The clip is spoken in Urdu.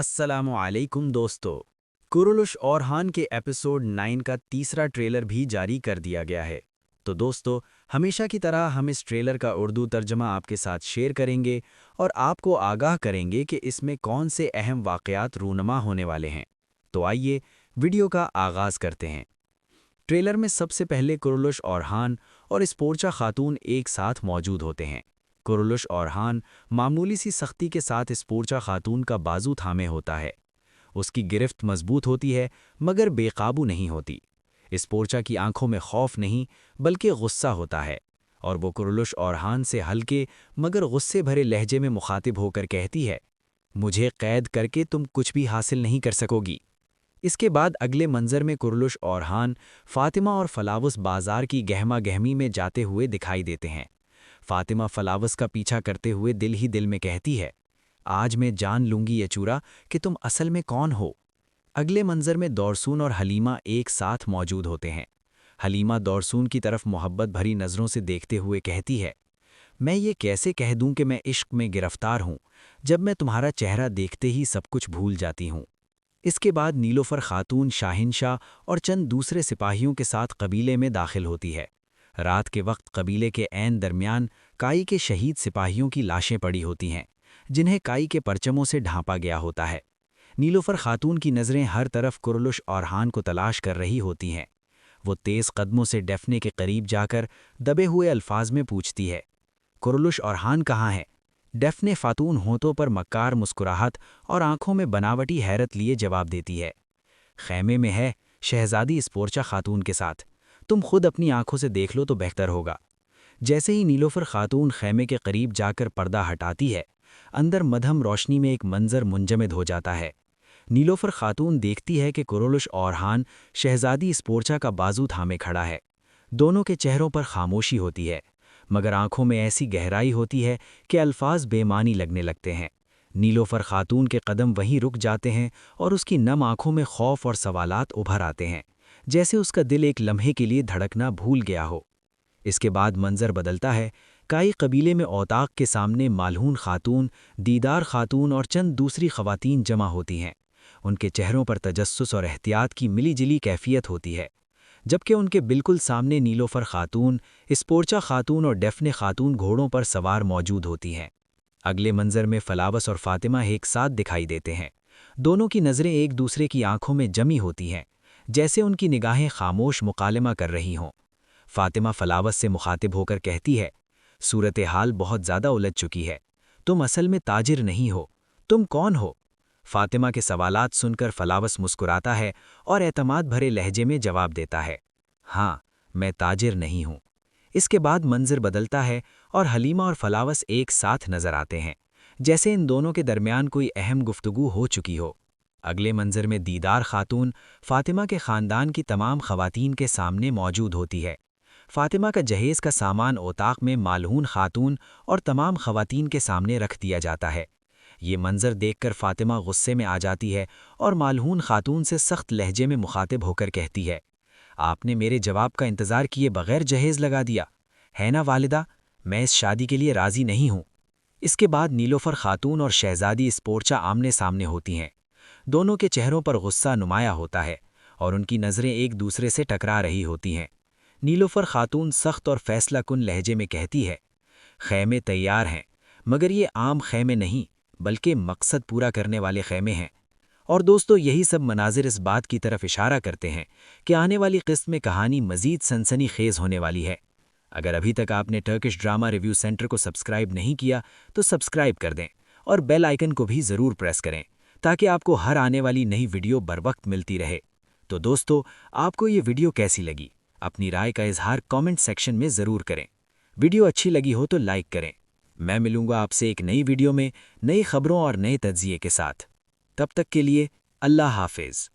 السلام علیکم دوستو، کرولش اورہان کے ایپیسوڈ 9 کا تیسرا ٹریلر بھی جاری کر دیا گیا ہے۔ تو دوستو، ہمیشہ کی طرح ہم اس ٹریلر کا اردو ترجمہ آپ کے ساتھ شیئر کریں گے اور آپ کو آگاہ کریں گے کہ اس میں کون سے اہم واقعات رونما ہونے والے ہیں۔ تو آئیے ویڈیو کا آغاز کرتے ہیں۔ ٹریلر میں سب سے پہلے کرولش اورہان اور اسپورچا خاتون ایک ساتھ موجود ہوتے ہیں۔ کرولش اورہان معمولی سی سختی کے ساتھ اسپورچا خاتون کا بازو تھامے ہوتا ہے۔ اس کی گرفت مضبوط ہوتی ہے مگر بے قابو نہیں ہوتی۔ اسپورچا کی آنکھوں میں خوف نہیں بلکہ غصہ ہوتا ہے، اور وہ کرولش اورہان سے ہلکے مگر غصے بھرے لہجے میں مخاطب ہو کر کہتی ہے، مجھے قید کر کے تم کچھ بھی حاصل نہیں کر سکو گی۔ اس کے بعد اگلے منظر میں کرولش اورہان فاطمہ اور فلاوس بازار کی گہما گہمی میں جاتے ہوئے دکھائی دیتے ہیں۔ فاطمہ فلاوس کا پیچھا کرتے ہوئے دل ہی دل میں کہتی ہے، آج میں جان لوں گی یہ چورا کہ تم اصل میں کون ہو۔ اگلے منظر میں دورسون اور حلیمہ ایک ساتھ موجود ہوتے ہیں۔ حلیمہ دورسون کی طرف محبت بھری نظروں سے دیکھتے ہوئے کہتی ہے، میں یہ کیسے کہہ دوں کہ میں عشق میں گرفتار ہوں جب میں تمہارا چہرہ دیکھتے ہی سب کچھ بھول جاتی ہوں۔ اس کے بعد نیلوفر خاتون شاہنشاہ اور چند دوسرے سپاہیوں کے ساتھ قبیلے میں داخل ہوتی ہے۔ رات کے وقت قبیلے کے عین درمیان کائی کے شہید سپاہیوں کی لاشیں پڑی ہوتی ہیں، جنہیں کائی کے پرچموں سے ڈھانپا گیا ہوتا ہے۔ نیلوفر خاتون کی نظریں ہر طرف کرولش اورہان کو تلاش کر رہی ہوتی ہیں۔ وہ تیز قدموں سے ڈیفنے کے قریب جا کر دبے ہوئے الفاظ میں پوچھتی ہے، کرولش اورہان کہاں ہے؟ ڈیفنے خاتون ہونٹوں پر مکار مسکراہٹ اور آنکھوں میں بناوٹی حیرت لیے جواب دیتی ہے، خیمے میں ہے، شہزادی اسپورچا خاتون کے ساتھ۔ تم خود اپنی آنکھوں سے دیکھ لو تو بہتر ہوگا۔ جیسے ہی نیلوفر خاتون خیمے کے قریب جا کر پردہ ہٹاتی ہے، اندر مدھم روشنی میں ایک منظر منجمد ہو جاتا ہے۔ نیلوفر خاتون دیکھتی ہے کہ کرولش اورہان شہزادی اسپورچا کا بازو تھامے کھڑا ہے۔ دونوں کے چہروں پر خاموشی ہوتی ہے، مگر آنکھوں میں ایسی گہرائی ہوتی ہے کہ الفاظ بے معنی لگنے لگتے ہیں۔ نیلوفر خاتون کے قدم وہیں رک جاتے ہیں اور اس کی نم آنکھوں میں خوف اور سوالات ابھر آتے ہیں، جیسے اس کا دل ایک لمحے کے لیے دھڑکنا بھول گیا ہو۔ اس کے بعد منظر بدلتا ہے۔ کائی قبیلے میں اوطاق کے سامنے مالہون خاتون، دیدار خاتون اور چند دوسری خواتین جمع ہوتی ہیں۔ ان کے چہروں پر تجسس اور احتیاط کی ملی جلی کیفیت ہوتی ہے، جبکہ ان کے بالکل سامنے نیلوفر خاتون، اسپورچا خاتون اور ڈیفنے خاتون گھوڑوں پر سوار موجود ہوتی ہیں۔ اگلے منظر میں فلاوس اور فاطمہ ایک ساتھ دکھائی دیتے ہیں۔ دونوں کی نظریں ایک دوسرے کی آنکھوں میں جمی ہوتی ہیں، جیسے ان کی نگاہیں خاموش مکالمہ کر رہی ہوں۔ فاطمہ فلاوس سے مخاطب ہو کر کہتی ہے، صورتحال بہت زیادہ الجھ چکی ہے، تم اصل میں تاجر نہیں ہو، تم کون ہو؟ فاطمہ کے سوالات سن کر فلاوس مسکراتا ہے اور اعتماد بھرے لہجے میں جواب دیتا ہے، ہاں، میں تاجر نہیں ہوں۔ اس کے بعد منظر بدلتا ہے اور حلیمہ اور فلاوس ایک ساتھ نظر آتے ہیں، جیسے ان دونوں کے درمیان کوئی اہم گفتگو ہو چکی ہو۔ اگلے منظر میں دیدار خاتون فاطمہ کے خاندان کی تمام خواتین کے سامنے موجود ہوتی ہے۔ فاطمہ کا جہیز کا سامان اوطاق میں مالہون خاتون اور تمام خواتین کے سامنے رکھ دیا جاتا ہے۔ یہ منظر دیکھ کر فاطمہ غصے میں آ جاتی ہے اور مالہون خاتون سے سخت لہجے میں مخاطب ہو کر کہتی ہے، آپ نے میرے جواب کا انتظار کیے بغیر جہیز لگا دیا ہے نا والدہ، میں اس شادی کے لیے راضی نہیں ہوں۔ اس کے بعد نیلوفر خاتون اور شہزادی اسپورچا آمنے سامنے ہوتی ہیں۔ دونوں کے چہروں پر غصہ نمایاں ہوتا ہے اور ان کی نظریں ایک دوسرے سے ٹکرا رہی ہوتی ہیں۔ نیلوفر خاتون سخت اور فیصلہ کن لہجے میں کہتی ہے، خیمے تیار ہیں، مگر یہ عام خیمے نہیں بلکہ مقصد پورا کرنے والے خیمے ہیں۔ اور دوستو، یہی سب مناظر اس بات کی طرف اشارہ کرتے ہیں کہ آنے والی قسط میں کہانی مزید سنسنی خیز ہونے والی ہے۔ اگر ابھی تک آپ نے ٹرکش ڈرامہ ریویو سینٹر کو سبسکرائب نہیں کیا تو سبسکرائب کر دیں اور بیل آئیکن کو بھی ضرور پریس کریں تاکہ آپ کو ہر آنے والی نئی ویڈیو بر وقت ملتی رہے۔ تو دوستو، آپ کو یہ ویڈیو کیسی لگی؟ اپنی رائے کا اظہار کامنٹ سیکشن میں ضرور کریں۔ ویڈیو اچھی لگی ہو تو لائک کریں۔ میں ملوں گا آپ سے ایک نئی ویڈیو میں نئی خبروں اور نئے تجزیے کے ساتھ۔ تب تک کے لیے اللہ حافظ۔